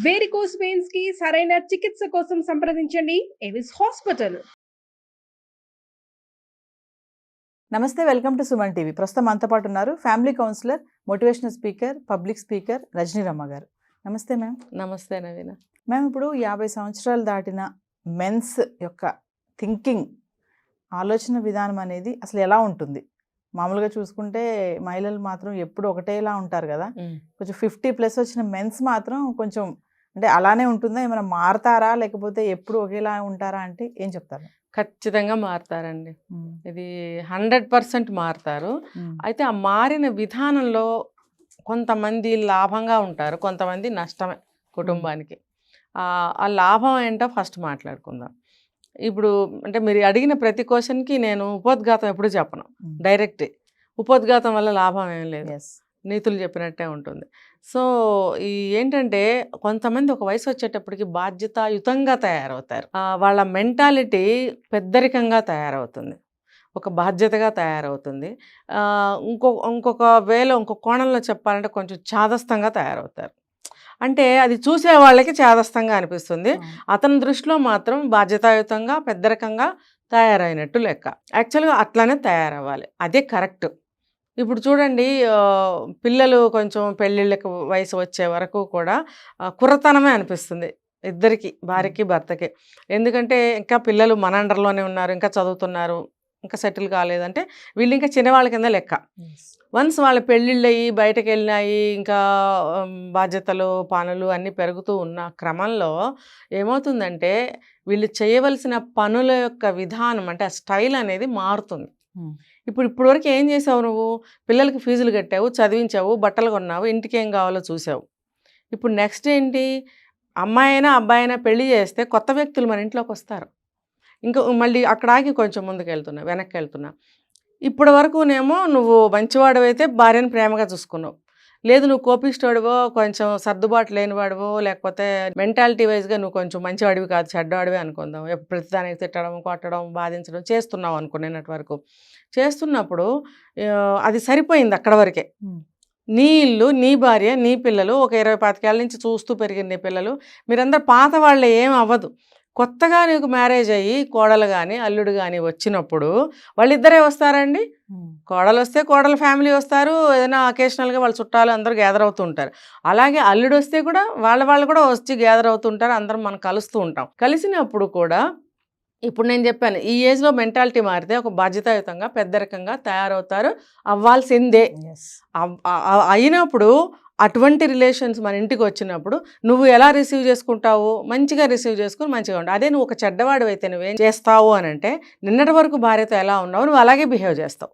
Varicose veins కి సరైన చికిత్స కోసం సంప్రదించండి ఎవిస్ హాస్పిటల్. నమస్తే, వెల్కమ్ టు సుమన్ టీవీ. ప్రస్తుతం మనతో పాటు ఉన్నారు family counsellor, motivational speaker, public speaker Rajani Ramma garu. నమస్తే మ్యామ్. నమస్తే నవీన. మ్యామ్, ఇప్పుడు 50 సంవత్సరాలు దాటిన మెన్స్ యొక్క థింకింగ్, ఆలోచన విధానం అనేది అసలు ఎలా ఉంటుంది? మామూలుగా చూసుకుంటే మహిళలు మాత్రం ఎప్పుడు ఒకటేలా ఉంటారు కదా. కొంచెం 50+ వచ్చిన మెన్స్ మాత్రం కొంచెం అంటే అలానే ఉంటుందా? ఏమైనా మారతారా, లేకపోతే ఎప్పుడు ఒకేలా ఉంటారా అంటే ఏం చెప్తారు? ఖచ్చితంగా మారుతారండి. ఇది 100% మారుతారు. అయితే ఆ మారిన విధానంలో కొంతమంది లాభంగా ఉంటారు, కొంతమంది నష్టమే కుటుంబానికి. ఆ లాభం ఏంటో ఫస్ట్ మాట్లాడుకుందాం. ఇప్పుడు అంటే మీరు అడిగిన ప్రతి క్వశ్చన్కి నేను ఉపోద్ఘాతం ఎప్పుడు చెప్పను, డైరెక్ట్. ఉపోద్ఘాతం వల్ల లాభం ఏం లేదు, నీతులు చెప్పినట్టే ఉంటుంది. సో ఏంటంటే కొంతమంది ఒక వయసు వచ్చేటప్పటికి బాధ్యతాయుతంగా తయారవుతారు. వాళ్ళ మెంటాలిటీ పెద్దరికంగా తయారవుతుంది, ఒక బాధ్యతగా తయారవుతుంది. ఇంకొక కోణంలో చెప్పాలంటే కొంచెం చాదస్తంగా తయారవుతారు. అంటే అది చూసే వాళ్ళకి చాదస్తంగా అనిపిస్తుంది, అతని దృష్టిలో మాత్రం బాధ్యతాయుతంగా పెద్దరికంగా తయారైనట్టు లెక్క. యాక్చువల్గా అట్లానే తయారవ్వాలి, అదే కరెక్ట్. ఇప్పుడు చూడండి, పిల్లలు కొంచెం పెళ్ళిళ్ళకి వయసు వచ్చే వరకు కూడా కుర్రతనమే అనిపిస్తుంది ఇద్దరికి, భార్యకి భర్తకి. ఎందుకంటే ఇంకా పిల్లలు మన అండర్లోనే ఉన్నారు, ఇంకా చదువుతున్నారు, ఇంకా సెటిల్ కాలేదంటే వీళ్ళు ఇంకా చిన్నవాళ్ళ కింద లెక్క. వన్స్ వాళ్ళ పెళ్ళిళ్ళు అయ్యి బయటకు వెళ్ళినాయి, ఇంకా బాధ్యతలు పనులు అన్నీ పెరుగుతూ ఉన్న క్రమంలో ఏమవుతుందంటే వీళ్ళు చేయవలసిన పనుల యొక్క విధానం అంటే ఆ స్టైల్ అనేది మారుతుంది. ఇప్పుడు వరకు ఏం చేసావు నువ్వు? పిల్లలకి ఫీజులు కట్టావు, చదివించావు, బట్టలు కొన్నావు, ఇంటికి ఏం కావాలో చూసావు. ఇప్పుడు నెక్స్ట్ ఏంటి? అమ్మాయి అయినా అబ్బాయి అయినా పెళ్లి చేస్తే కొత్త వ్యక్తులు మన ఇంట్లోకి వస్తారు. ఇంకా మళ్ళీ అక్కడాకి కొంచెం వెనక్కి వెళ్తున్నా. ఇప్పటి వరకునేమో నువ్వు మంచివాడివైతే భార్యను ప్రేమగా చూసుకున్నావు, లేదు నువ్వు కోపిస్టోడివో, కొంచెం సర్దుబాటు లేనివాడివో, లేకపోతే మెంటాలిటీ వైజ్గా నువ్వు కొంచెం మంచివాడివి కాదు, చెడ్డవాడివి అనుకుందాం. ప్రతిదానికి తిట్టడం, కొట్టడం, బాధించడం చేస్తున్నావు అనుకునేటట్టు వరకు చేస్తున్నప్పుడు అది సరిపోయింది అక్కడ వరకే. నీ ఇల్లు, నీ భార్య, నీ పిల్లలు, ఒక 20-25 ఏళ్ళ నుంచి చూస్తూ పెరిగిన నీ పిల్లలు, మీరందరూ పాత వాళ్ళే, ఏం అవ్వదు. కొత్తగా నీకు మ్యారేజ్ అయ్యి కోడలు కానీ అల్లుడు కానీ వచ్చినప్పుడు వాళ్ళిద్దరే వస్తారండి. కోడలు వస్తే కోడల ఫ్యామిలీ వస్తారు, ఏదైనా అకేషనల్గా వాళ్ళ చుట్టాలు అందరూ గ్యాదర్ అవుతూ ఉంటారు. అలాగే అల్లుడు వస్తే కూడా వాళ్ళు కూడా వచ్చి గ్యాదర్ అవుతూ ఉంటారు, అందరం మనం కలుస్తూ ఉంటాం. కలిసినప్పుడు కూడా ఇప్పుడు నేను చెప్పాను, ఈ ఏజ్లో మెంటాలిటీ మారితే ఒక బాధ్యతాయుతంగా పెద్దరికంగా తయారవుతారు, అవ్వాల్సిందే. అయినప్పుడు అటువంటి రిలేషన్స్ మన ఇంటికి వచ్చినప్పుడు నువ్వు ఎలా రిసీవ్ చేసుకుంటావు? మంచిగా రిసీవ్ చేసుకుని మంచిగా ఉంటావు. అదే నువ్వు ఒక చెడ్డవాడు అయితే నువ్వేం చేస్తావు అని అంటే, నిన్నటి వరకు భార్యతో ఎలా ఉన్నావు నువ్వు అలాగే బిహేవ్ చేస్తావు.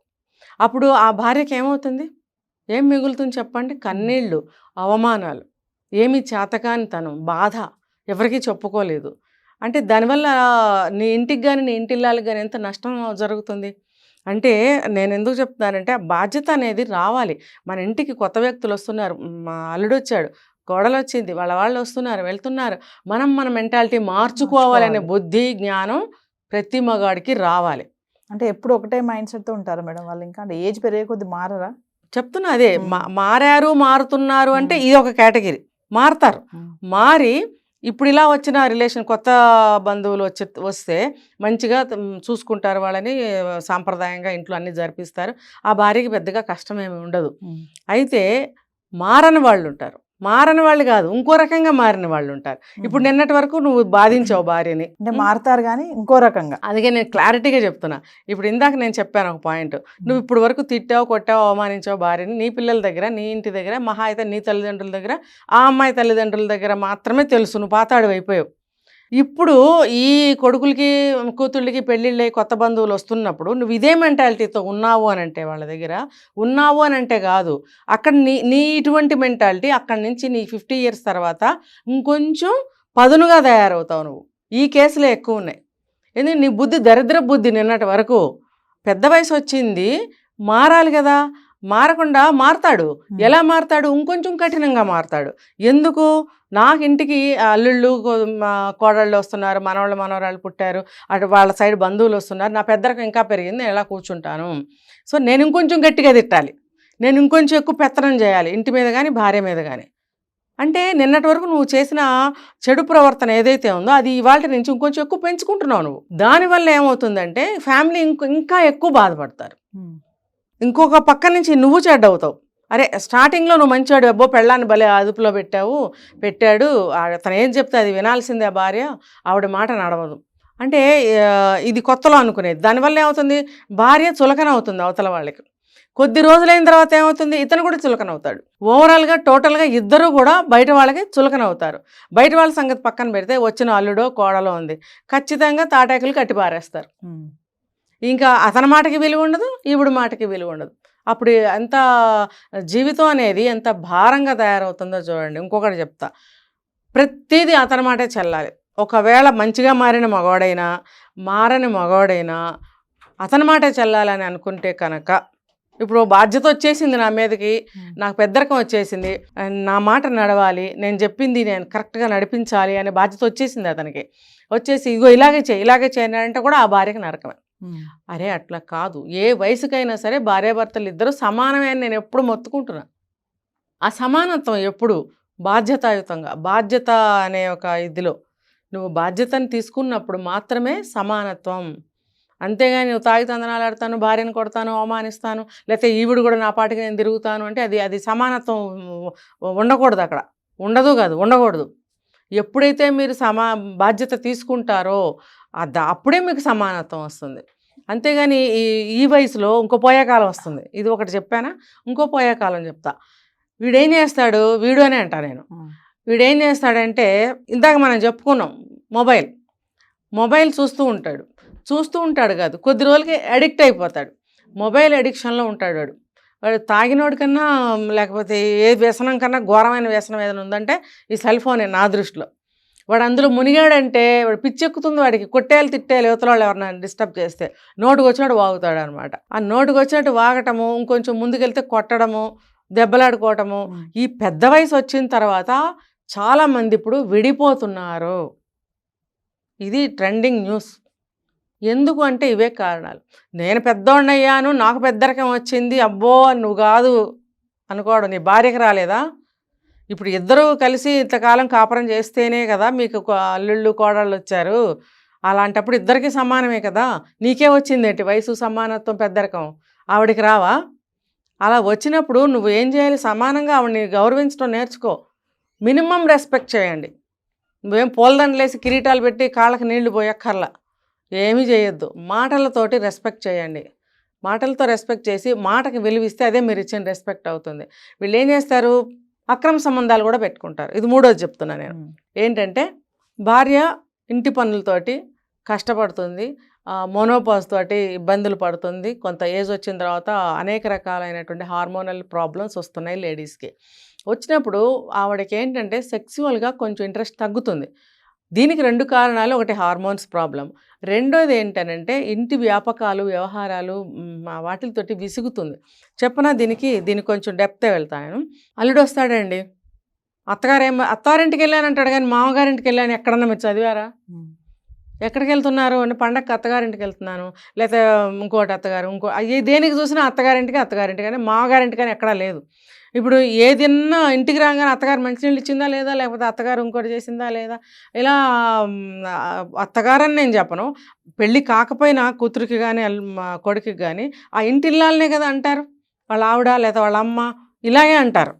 అప్పుడు ఆ భార్యకి ఏమవుతుంది? ఏం మిగులుతుంది చెప్పండి? కన్నీళ్ళు, అవమానాలు, ఏమి చేతకానితనం, బాధ, ఎవరికీ చెప్పుకోలేదు. అంటే దానివల్ల నీ ఇంటికి కానీ నీ ఇంటిల్లాలకు కానీ ఎంత నష్టం జరుగుతుంది అంటే, నేను ఎందుకు చెప్తున్నానంటే ఆ బాధ్యత అనేది రావాలి. మన ఇంటికి కొత్త వ్యక్తులు వస్తున్నారు, మా అల్లుడు వచ్చాడు, కోడలు వచ్చింది, వాళ్ళు వస్తున్నారు, వెళ్తున్నారు, మన మెంటాలిటీ మార్చుకోవాలనే బుద్ధి, జ్ఞానం ప్రతి మగాడికి రావాలి. అంటే ఎప్పుడు ఒకటే మైండ్ సెట్తో ఉంటారు మేడం వాళ్ళు? ఇంకా అంటే ఏజ్ పెరిగే కొద్ది మారరా? చెప్తున్నా అదే, మారుతున్నారు అంటే ఇది ఒక కేటగిరీ. మారుతారు, మారి ఇప్పుడు ఇలా వచ్చిన రిలేషన్, కొత్త బంధువులు వస్తే మంచిగా చూసుకుంటారు వాళ్ళని, సాంప్రదాయంగా ఇంట్లో అన్నీ జరిపిస్తారు. ఆ భార్యకి పెద్దగా కష్టమేమి ఉండదు. అయితే మారని వాళ్ళు ఉంటారు, మారని వాళ్ళు కాదు ఇంకో రకంగా మారిన వాళ్ళు ఉంటారు. ఇప్పుడు నిన్నటి వరకు నువ్వు బాధించావు భార్యని, అంటే మారుతారు కానీ ఇంకో రకంగా. అందుకే నేను క్లారిటీగా చెప్తున్నా. ఇప్పుడు ఇందాక నేను చెప్పాను ఒక పాయింట్, నువ్వు ఇప్పుడు వరకు తిట్టావు, కొట్టావు, అవమానించావు భార్యని, నీ పిల్లల దగ్గర, నీ ఇంటి దగ్గర, మహా అయితే నీ తల్లిదండ్రుల దగ్గర, ఆ అమ్మాయి తల్లిదండ్రుల దగ్గర మాత్రమే తెలుసు నువ్వు పాతాడు అయిపోయావు. ఇప్పుడు ఈ కొడుకులకి కూతుళ్ళకి పెళ్ళిళ్ళే కొత్త బంధువులు వస్తున్నప్పుడు నువ్వు ఇదే మెంటాలిటీతో ఉన్నావు అని అంటే, వాళ్ళ దగ్గర ఉన్నావు అని అంటే కాదు, అక్కడ నీ ఇటువంటి మెంటాలిటీ అక్కడి నుంచి నీ 50 years తర్వాత ఇంకొంచెం పదునుగా తయారవుతావు నువ్వు. ఈ కేసులే ఎక్కువ ఉన్నాయి. ఎందుకంటే నీ బుద్ధి దరిద్ర బుద్ధి. నిన్నటి వరకు పెద్ద వయసు వచ్చింది, మారాలి కదా, మారకుండా మారతాడు. ఎలా మారతాడు? ఇంకొంచెం కఠినంగా మారతాడు. ఎందుకు? నాకు ఇంటికి అల్లుళ్ళు కోడళ్ళు వస్తున్నారు, మనవరాళ్ళు పుట్టారు, అటు వాళ్ళ సైడ్ బంధువులు వస్తున్నారు, నా పెద్దరికం ఇంకా పెరిగింది, నేను ఎలా కూర్చుంటాను? సో నేను ఇంకొంచెం గట్టిగా తిట్టాలి, నేను ఇంకొంచెం ఎక్కువ పెత్తనం చేయాలి ఇంటి మీద కానీ భార్య మీద కానీ. అంటే నిన్నటి వరకు నువ్వు చేసిన చెడు ప్రవర్తన ఏదైతే ఉందో అది ఇవాళ నుంచి ఇంకొంచెం ఎక్కువ పెంచుకుంటున్నావు నువ్వు. దానివల్ల ఏమవుతుందంటే ఫ్యామిలీ ఇంకా ఎక్కువ బాధపడతారు. ఇంకొక పక్క నుంచి నువ్వు చెడ్డవుతావు. అరే స్టార్టింగ్లో నువ్వు మంచివాడు, అబ్బో పెళ్ళాన్ని భలే అదుపులో పెట్టాడు, తను ఏం చెప్తే అది వినాల్సిందే ఆ భార్య, ఆవిడ మాట నడవదు అంటే ఇది కొత్తలో అనుకునేది. దానివల్ల ఏమవుతుంది, భార్య చులకన అవుతుంది అవతల వాళ్ళకి. కొద్ది రోజులైన తర్వాత ఏమవుతుంది, ఇతను కూడా చులకన అవుతాడు. ఓవరాల్గా టోటల్గా ఇద్దరు కూడా బయట వాళ్ళకి చులకన అవుతారు. బయట వాళ్ళ సంగతి పక్కన పెడితే వచ్చిన అల్లుడో కోడలో ఉంది, ఖచ్చితంగా తాటాకులు కట్టి పారేస్తారు. ఇంకా అతని మాటకి విలువ ఉండదు, ఈవిడ మాటకి విలువ ఉండదు. అప్పుడు ఎంత జీవితం అనేది ఎంత భారంగా తయారవుతుందో చూడండి. ఇంకొకటి చెప్తా, ప్రతిదీ అతని మాటే చెల్లాలి. ఒకవేళ మంచిగా మారిన మగవాడైనా మారని మగవాడైనా అతని మాటే చెల్లాలని అనుకుంటే కనుక, ఇప్పుడు బాధ్యత వచ్చేసింది నా మీదకి, నాకు పెద్దరికం వచ్చేసింది, నా మాట నడవాలి, నేను చెప్పింది నేను కరెక్ట్గా నడిపించాలి అనే బాధ్యత వచ్చేసింది అతనికి. వచ్చేసి ఇగో ఇలాగే చేయని అంటే కూడా ఆ భార్యకి నరకమే. అరే అట్లా కాదు, ఏ వయసుకైనా సరే భార్యాభర్తలు ఇద్దరు సమానమే అని నేను ఎప్పుడు మొత్తుకుంటున్నాను. ఆ సమానత్వం ఎప్పుడు బాధ్యతాయుతంగా, బాధ్యత అనే ఒక ఇదిలో నువ్వు బాధ్యతను తీసుకున్నప్పుడు మాత్రమే సమానత్వం. అంతేగాని నువ్వు తాగి తందనాలు ఆడతాను, భార్యను కొడతాను, అవమానిస్తాను, లేకపోతే ఈవిడు కూడా నా పాటికి నేను తిరుగుతాను అంటే అది సమానత్వం ఉండకూడదు. అక్కడ ఉండకూడదు. ఎప్పుడైతే మీరు బాధ్యత తీసుకుంటారో అప్పుడే మీకు సమానత్వం వస్తుంది. అంతేగాని ఈ వయసులో ఇంకో పోయేకాలం వస్తుంది. ఇది ఒకటి చెప్పానా, ఇంకో పోయేకాలం చెప్తా. వీడేం చేస్తాడు, వీడు అనే అంటా నేను, వీడేం చేస్తాడంటే ఇందాక మనం చెప్పుకున్నాం, మొబైల్ చూస్తూ ఉంటాడు కాదు, కొద్ది రోజులకి అడిక్ట్ అయిపోతాడు. మొబైల్ అడిక్షన్లో ఉంటాడు వాడు తాగినోడి కన్నా లేకపోతే ఏ వ్యసనం కన్నా ఘోరమైన వ్యసనం ఏదైనా ఉందంటే ఈ సెల్ ఫోనే నా దృష్టిలో. వాడు అందులో మునిగాడంటే వాడు పిచ్చెక్కుతుంది వాడికి, కొట్టేయాలి తిట్టేయాలి యువతల వాళ్ళు ఎవరైనా డిస్టర్బ్ చేస్తే. నోటుకు వచ్చినట్టు వాగుతాడు అనమాట. ఆ నోటుకు వచ్చినట్టు వాగటము, ఇంకొంచెం ముందుకెళ్తే కొట్టడము, దెబ్బలాడుకోవటము. ఈ పెద్ద వయసు వచ్చిన తర్వాత చాలామంది ఇప్పుడు విడిపోతున్నారు. ఇది ట్రెండింగ్ న్యూస్. ఎందుకు అంటే ఇవే కారణాలు. నేను పెద్దోడినయ్యాను, నాకు పెద్దరికం వచ్చింది, అబ్బో నువ్వు కాదు అనుకోవడం. నీ భార్యకి రాలేదా? ఇప్పుడు ఇద్దరూ కలిసి ఇంతకాలం కాపురం చేస్తేనే కదా మీకు అల్లుళ్ళు కోడళ్ళు వచ్చారు. అలాంటప్పుడు ఇద్దరికి సమానమే కదా. నీకే వచ్చిందేంటి వయసు, సమానత్వం, పెద్దరికం, ఆవిడికి రావా? అలా వచ్చినప్పుడు నువ్వు ఏం చేయాలి, సమానంగా ఆవిడని గౌరవించడం నేర్చుకో. మినిమం రెస్పెక్ట్ చేయండి. నువ్వేం పూలదండలేసి కిరీటాలు పెట్టి కాళ్ళకి నీళ్లు పోయక్కర్లా, ఏమీ చేయొద్దు. మాటలతోటి రెస్పెక్ట్ చేయండి. మాటలతో రెస్పెక్ట్ చేసి మాటకి విలువిస్తే అదే మీరు ఇచ్చిన రెస్పెక్ట్ అవుతుంది. వీళ్ళు ఏం చేస్తారు, అక్రమ సంబంధాలు కూడా పెట్టుకుంటారు. ఇది మూడోది చెప్తున్నా నేను. ఏంటంటే భార్య ఇంటి పనులతోటి కష్టపడుతుంది, మోనోపాజ్ తోటి ఇబ్బందులు పడుతుంది. కొంత ఏజ్ వచ్చిన తర్వాత అనేక రకాలైనటువంటి హార్మోనల్ ప్రాబ్లమ్స్ వస్తున్నాయి లేడీస్కి. వచ్చినప్పుడు ఆవిడకి ఏంటంటే సెక్సువల్గా కొంచెం ఇంట్రెస్ట్ తగ్గుతుంది. దీనికి 2 కారణాలు. ఒకటి హార్మోన్స్ ప్రాబ్లం, రెండోది ఏంటనంటే ఇంటి వ్యాపకాలు, వ్యవహారాలు, వాటితోటి విసుగుతుంది. చెప్పనా దీనికి కొంచెం డెప్తే వెళ్తాను. అల్లుడు వస్తాడండి, అత్తారింటికి వెళ్ళానంటాడు కానీ మామగారింటికి వెళ్ళాను ఎక్కడన్నా మీరు చదివారా? ఎక్కడికి వెళ్తున్నారు అంటే పండగకి అత్తగారింటికి వెళ్తున్నాను, లేకపోతే ఇంకోటి అత్తగారు, దేనికి చూసినా అత్తగారింటికి కానీ మామగారింటికి కానీ ఎక్కడా లేదు. ఇప్పుడు ఏదన్నా ఇంటికి రాగానే అత్తగారు మంచినీళ్ళు ఇచ్చిందా లేదా, లేకపోతే అత్తగారు ఇంకోటి చేసిందా లేదా, ఇలా అత్తగారని నేను చెప్పను, పెళ్ళి కాకపోయినా కూతురికి కానీ కొడుకుకి కానీ ఆ ఇంటి ఇల్లాలనే కదా అంటారు. వాళ్ళ ఆవిడ లేదా వాళ్ళ అమ్మ ఇలాగే అంటారు.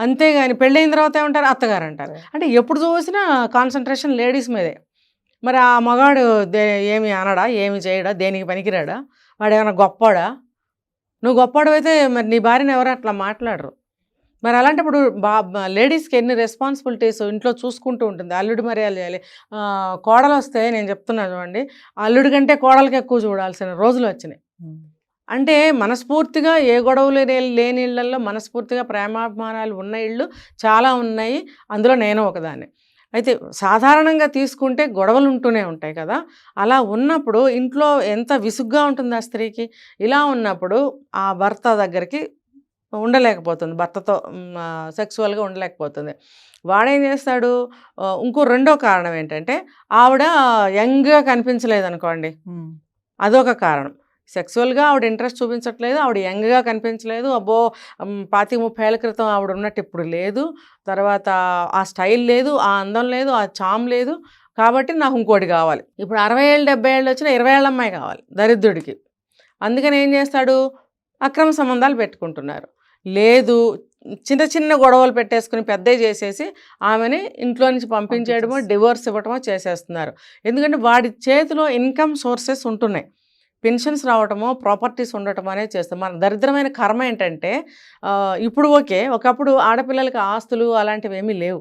అంతేగాని పెళ్ళైన తర్వాత ఏమంటారు, అత్తగారు అంటారు. అంటే ఎప్పుడు చూసినా కాన్సన్ట్రేషన్ లేడీస్ మీదే. మరి ఆ మగాడు ఏమి అనడా, ఏమి చేయడా, దేనికి పనికిరాడా, వాడు ఏమైనా గొప్పాడా? నువ్వు గొప్పవాడు అయితే మరి నీ భార్యను ఎవరు అట్లా మాట్లాడరు. మరి అలాంటప్పుడు లేడీస్కి ఎన్ని రెస్పాన్సిబిలిటీస్ ఇంట్లో చూసుకుంటూ ఉంటుంది. అల్లుడు మర్యాద చేయాలి. కోడలు వస్తే నేను చెప్తున్నా చూడండి, అల్లుడి కంటే కోడలకి ఎక్కువ చూడాల్సిన రోజులు వచ్చినాయి. అంటే మనస్ఫూర్తిగా ఏ గొడవలు లేని ఇళ్లలో మనస్ఫూర్తిగా ప్రేమాభిమానాలు ఉన్న ఇళ్ళు చాలా ఉన్నాయి. అందులో నేను ఒకదాన్ని. అయితే సాధారణంగా తీసుకుంటే గొడవలు ఉంటూనే ఉంటాయి కదా. అలా ఉన్నప్పుడు ఇంట్లో ఎంత విసుగ్గా ఉంటుంది ఆ స్త్రీకి. ఇలా ఉన్నప్పుడు ఆ భర్త దగ్గరికి ఉండలేకపోతుంది, భర్తతో సెక్సువల్గా ఉండలేకపోతుంది. వాడేం చేస్తాడు, ఇంకో రెండో కారణం ఏంటంటే ఆవిడ యంగ్గా కనిపించలేదనుకోండి, అదొక కారణం. సెక్సువల్గా ఆవిడ ఇంట్రెస్ట్ చూపించట్లేదు, ఆవిడ యంగ్గా కనిపించలేదు, అబ్బో 25-30 ఏళ్ల క్రితం ఆవిడ ఉన్నట్టు ఇప్పుడు లేదు, తర్వాత ఆ స్టైల్ లేదు, ఆ అందం లేదు, ఆ చామ్ లేదు, కాబట్టి నాకు ఇంకోటి కావాలి. ఇప్పుడు 60 ఏళ్ళు 70 ఏళ్ళు వచ్చిన 20 ఏళ్ళ అమ్మాయి కావాలి దరిద్రుడికి. అందుకని ఏం చేస్తాడు, అక్రమ సంబంధాలు పెట్టుకుంటున్నారు. లేదు, చిన్న చిన్న గొడవలు పెట్టేసుకుని పెద్దవి చేసేసి ఆమెని ఇంట్లో నుంచి పంపించేయడమో డివోర్స్ ఇవ్వటమో చేసేస్తున్నారు. ఎందుకంటే వాడి చేతిలో ఇన్కమ్ సోర్సెస్ ఉంటున్నాయి, పెన్షన్స్ రావటమో ప్రాపర్టీస్ ఉండటం అనేది చేస్తాం. మన దరిద్రమైన కర్మ ఏంటంటే ఇప్పుడు ఓకే, ఒకప్పుడు ఆడపిల్లలకి ఆస్తులు అలాంటివి ఏమీ లేవు.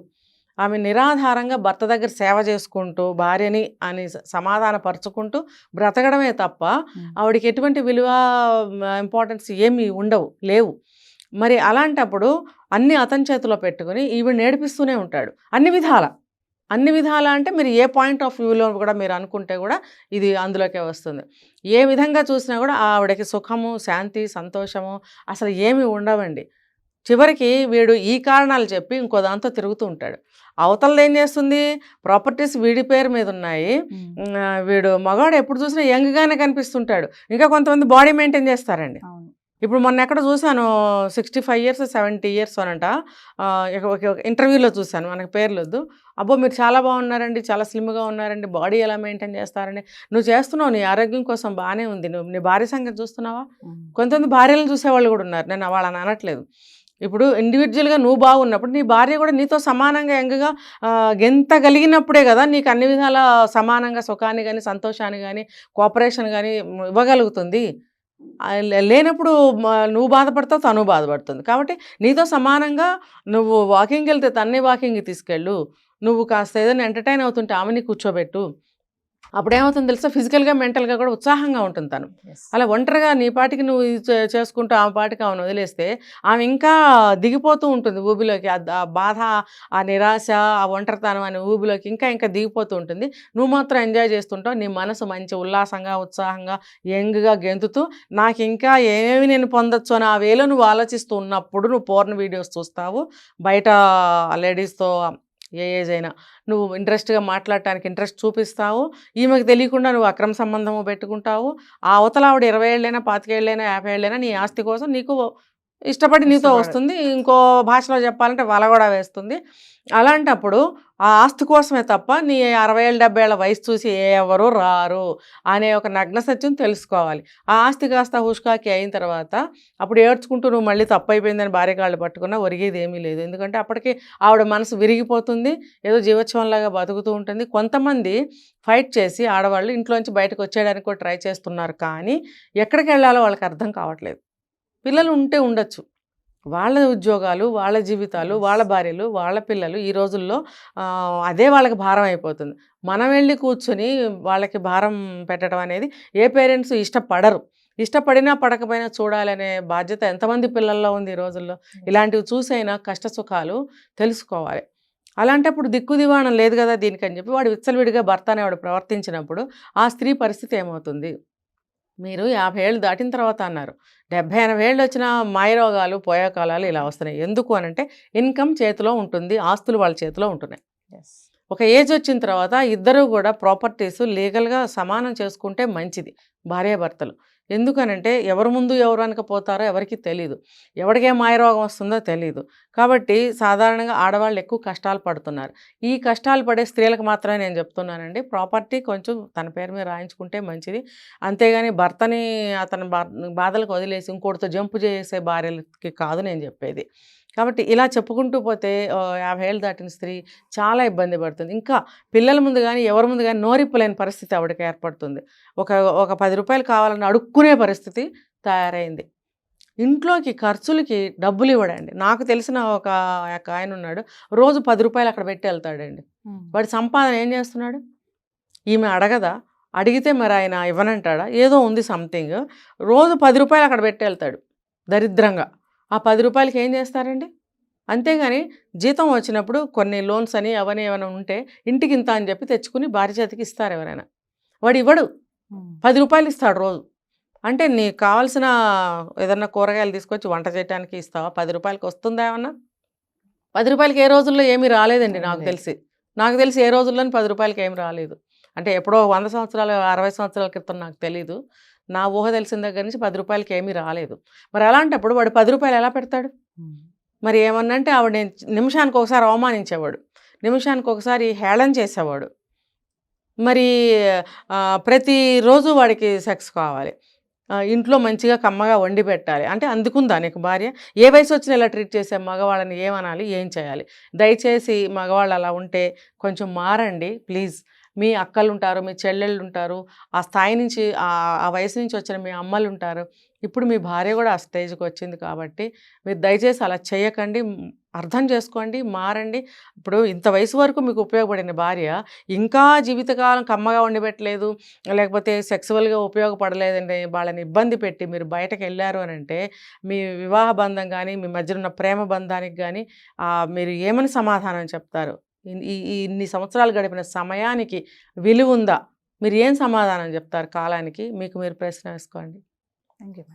ఆమె నిరాధారంగా భర్త దగ్గర సేవ చేసుకుంటూ భార్యని అని సమాధానపరుచుకుంటూ బ్రతకడమే తప్ప ఆవిడకి ఎటువంటి విలువ ఇంపార్టెన్స్ ఏమీ లేవు. మరి అలాంటప్పుడు అన్ని అతని చేతిలో పెట్టుకుని ఈవిడ నేర్పిస్తూనే ఉంటాడు అన్ని విధాల అంటే మీరు ఏ పాయింట్ ఆఫ్ వ్యూలో కూడా మీరు అనుకుంటే కూడా ఇది అందులోకే వస్తుంది. ఏ విధంగా చూసినా కూడా ఆవిడకి సుఖము, శాంతి, సంతోషము అసలు ఏమీ ఉండవండి. చివరికి వీడు ఈ కారణాలు చెప్పి ఇంకో దాంతో తిరుగుతూ ఉంటాడు. అవతలది ఏం చేస్తుంది, ప్రాపర్టీస్ వీడి పేరు మీద ఉన్నాయి, వీడు మగవాడు ఎప్పుడు చూసినా యంగ్గానే కనిపిస్తుంటాడు. ఇంకా కొంతమంది బాడీ మెయింటైన్ చేస్తారండి. ఇప్పుడు మొన్న ఎక్కడ చూశాను 65 years 70 years అనంట, ఇంటర్వ్యూలో చూశాను, మనకు పేర్లు వద్దు. అబ్బో మీరు చాలా బాగున్నారండి, చాలా స్లిమ్గా ఉన్నారండి, బాడీ ఎలా మెయింటైన్ చేస్తారండి, నువ్వు చేస్తున్నావు నీ ఆరోగ్యం కోసం బాగానే ఉంది, నువ్వు నీ భార్య సంగతి చూస్తున్నావా? కొంతమంది భార్యలను చూసేవాళ్ళు కూడా ఉన్నారు, నేను వాళ్ళని అనట్లేదు. ఇప్పుడు ఇండివిజువల్గా నువ్వు బాగున్నప్పుడు నీ భార్య కూడా నీతో సమానంగా యంగ్గా గెంతగలిగినప్పుడే కదా నీకు అన్ని విధాల సమానంగా సుఖాన్ని కానీ సంతోషాన్ని కానీ కోఆపరేషన్ కానీ ఇవ్వగలుగుతుంది. లేనప్పుడు నువ్వు బాధపడతావు, తను బాధపడుతుంది. కాబట్టి నీతో సమానంగా నువ్వు వాకింగ్కి వెళ్తే తన్నే వాకింగ్కి తీసుకెళ్ళు, నువ్వు కాస్త ఏదైనా ఎంటర్టైన్ అవుతుంటే ఆమెని కూర్చోబెట్టు. అప్పుడేమవుతుంది తెలుసా, ఫిజికల్గా మెంటల్గా కూడా ఉత్సాహంగా ఉంటుంది తను. అలా ఒంటరిగా నీ పాటికి నువ్వు చేసుకుంటూ ఆమె పాటికి ఆమెను వదిలేస్తే ఆమె ఇంకా దిగిపోతూ ఉంటుంది ఊబిలోకి. ఆ బాధ, ఆ నిరాశ, ఆ ఒంటరితనం అనే ఊబిలోకి ఇంకా దిగిపోతూ ఉంటుంది. నువ్వు మాత్రం ఎంజాయ్ చేస్తుంటావు, నీ మనసు మంచి ఉల్లాసంగా, ఉత్సాహంగా, యంగ్గా గెంతుతూ నాకు ఇంకా ఏమేమి నేను పొందొచ్చు అని ఆ వేలో నువ్వు ఆలోచిస్తూ ఉన్నప్పుడు నువ్వు పోర్న్ వీడియోస్ చూస్తావు, బయట లేడీస్తో ఏ ఏజ్ అయినా నువ్వు ఇంట్రెస్ట్గా మాట్లాడటానికి ఇంట్రెస్ట్ చూపిస్తావు, ఈమెకు తెలియకుండా నువ్వు అక్రమ సంబంధము పెట్టుకుంటావు. ఆ అవతల ఆవిడ 20 ఏళ్ళైనా 25 ఏళ్ళైనా 50 ఏళ్ళైనా నీ ఆస్తి కోసం నీకు ఇష్టపడి నీతో వస్తుంది, ఇంకో భాషలో చెప్పాలంటే వల కూడా వేస్తుంది. అలాంటప్పుడు ఆ ఆస్తి కోసమే తప్ప నీ 60 ఏళ్ళ 70 ఏళ్ళ వయసు చూసి ఎవరు రారు అనే ఒక నగ్న సత్యం తెలుసుకోవాలి. ఆ ఆస్తి కాస్త హుష్కాకి అయిన తర్వాత అప్పుడు ఏడ్చుకుంటూ నువ్వు మళ్ళీ తప్పు అయిపోయిందని భార్య కాళ్ళు పట్టుకున్నా ఒరిగేది ఏమీ లేదు. ఎందుకంటే అప్పటికి ఆవిడ మనసు విరిగిపోతుంది, ఏదో జీవోత్సవంలాగా బతుకుతూ ఉంటుంది. కొంతమంది ఫైట్ చేసి ఆడవాళ్ళు ఇంట్లోంచి బయటకు వచ్చేయడానికి కూడా ట్రై చేస్తున్నారు, కానీ ఎక్కడికి వెళ్ళాలో వాళ్ళకి అర్థం కావట్లేదు. పిల్లలు ఉంటే ఉండొచ్చు, వాళ్ళ ఉద్యోగాలు, వాళ్ళ జీవితాలు, వాళ్ళ భార్యలు, వాళ్ళ పిల్లలు ఈ రోజుల్లో అదే వాళ్ళకి భారం అయిపోతుంది. మనం వెళ్ళి కూర్చొని వాళ్ళకి భారం పెట్టడం అనేది ఏ పేరెంట్స్ ఇష్టపడరు. ఇష్టపడినా పడకపోయినా చూడాలనే బాధ్యత ఎంతమంది పిల్లల్లో ఉంది ఈ రోజుల్లో. ఇలాంటివి చూసైనా కష్ట సుఖాలు తెలుసుకోవాలి. అలాంటప్పుడు దిక్కు దివాణం లేదు కదా దీనికని చెప్పి వాడు విచ్చలవిడిగా భర్త అనేవాడు ప్రవర్తించినప్పుడు ఆ స్త్రీ పరిస్థితి ఏమవుతుంది? మీరు 50 ఏళ్ళు దాటిన తర్వాత అన్నారు, 70-80 ఏళ్ళు వచ్చిన మాయరోగాలు, పోయాకాలాలు ఇలా వస్తున్నాయి. ఎందుకు అనంటే ఇన్కమ్ చేతిలో ఉంటుంది, ఆస్తులు వాళ్ళ చేతిలో ఉంటున్నాయి. ఒక ఏజ్ వచ్చిన తర్వాత ఇద్దరు కూడా ప్రాపర్టీస్ లీగల్గా సమానం చేసుకుంటే మంచిది భార్యాభర్తలు. ఎందుకనంటే ఎవరు ముందు ఎవరు వెనకపోతారో ఎవరికి తెలీదు, ఎవరికే మాయరోగం వస్తుందో తెలీదు. కాబట్టి సాధారణంగా ఆడవాళ్ళు ఎక్కువ కష్టాలు పడుతున్నారు. ఈ కష్టాలు పడే స్త్రీలకు మాత్రమే నేను చెప్తున్నానండి, ప్రాపర్టీ కొంచెం తన పేరు మీద రాయించుకుంటే మంచిది. అంతేగాని భర్తని అతని బాధలకు వదిలేసి ఇంకోటితో జంపు చేసే భార్యలకి కాదు నేను చెప్పేది. కాబట్టి ఇలా చెప్పుకుంటూ పోతే 50 ఏళ్ళు దాటిన స్త్రీ చాలా ఇబ్బంది పడుతుంది. ఇంకా పిల్లల ముందు కానీ ఎవరి ముందు కానీ నోరిప్పలేని పరిస్థితి ఆవిడకి ఏర్పడుతుంది. ఒక 10 రూపాయలు కావాలని అడుక్కునే పరిస్థితి తయారైంది. ఇంట్లోకి ఖర్చులకి డబ్బులు ఇవ్వడండి. నాకు తెలిసిన ఒక ఆయన ఉన్నాడు, రోజు 10 రూపాయలు అక్కడ పెట్టి వెళ్తాడండి. వాడి సంపాదన ఏం చేస్తున్నాడు? ఈమె అడగదా? అడిగితే మరి ఆయన ఇవ్వనంటాడా? ఏదో ఉంది సంథింగ్. రోజు 10 రూపాయలు అక్కడ పెట్టి వెళ్తాడు దరిద్రంగా. ఆ 10 రూపాయలకి ఏం చేస్తారండి? అంతేగాని జీతం వచ్చినప్పుడు కొన్ని లోన్స్ అని అవన్నీ ఏమైనా ఉంటే ఇంటికి ఇంత అని చెప్పి తెచ్చుకుని భార్య చేతికి ఇస్తారు ఎవరైనా. వాడు ఇవ్వడు, 10 రూపాయలు ఇస్తాడు రోజు. అంటే నీకు కావాల్సిన ఏదన్నా కూరగాయలు తీసుకొచ్చి వంట చేయడానికి ఇస్తావా? 10 రూపాయలకి వస్తుందా ఏమన్నా? 10 రూపాయలకి ఏ రోజుల్లో ఏమీ రాలేదండి నాకు తెలిసి ఏ రోజుల్లోని 10 రూపాయలకి ఏమి రాలేదు. అంటే ఎప్పుడో 100 సంవత్సరాలు 60 సంవత్సరాల క్రితం నాకు తెలీదు. నా ఊహ తెలిసిన దగ్గర నుంచి 10 రూపాయలకి ఏమీ రాలేదు. మరి అలాంటప్పుడు వాడు 10 రూపాయలు ఎలా పెడతాడు? మరి ఏమన్నంటే ఆవిడ నిమిషానికి ఒకసారి అవమానించేవాడు, నిమిషానికి ఒకసారి హేళన చేసేవాడు. మరి ప్రతిరోజు వాడికి సెక్స్ కావాలి, ఇంట్లో మంచిగా కమ్మగా వండి పెట్టాలి. అంటే అందుకుందా నీకు భార్య? ఏ వయసు వచ్చినా ఇలా ట్రీట్ చేసే మగవాళ్ళని ఏమనాలి, ఏం చేయాలి? దయచేసి మగవాళ్ళు అలా ఉంటే కొంచెం మారండి ప్లీజ్. మీ అక్కలు ఉంటారు, మీ చెల్లెళ్ళు ఉంటారు, ఆ స్థాయి నుంచి ఆ వయసు నుంచి వచ్చిన మీ అమ్మలు ఉంటారు. ఇప్పుడు మీ భార్య కూడా ఆ స్టేజ్కి వచ్చింది కాబట్టి మీరు దయచేసి అలా చేయకండి, అర్థం చేసుకోండి, మారండి. ఇప్పుడు ఇంత వయసు వరకు మీకు ఉపయోగపడిన భార్య ఇంకా జీవితకాలం కమ్మగా వండిపెట్టలేదు, లేకపోతే సెక్సువల్గా ఉపయోగపడలేదండి, వాళ్ళని ఇబ్బంది పెట్టి మీరు బయటకు వెళ్ళారు అని అంటే మీ వివాహ బంధం కానీ మీ మధ్య ఉన్న ప్రేమ బంధానికి కానీ మీరు ఏమని సమాధానం చెప్తారు? ఇన్ని సంవత్సరాలు గడిపిన సమయానికి విలువ ఉందా? మీరు ఏం సమాధానం చెప్తారు కాలానికి? మీకు మీరు ప్రశ్న వేసుకోండి. Thank you.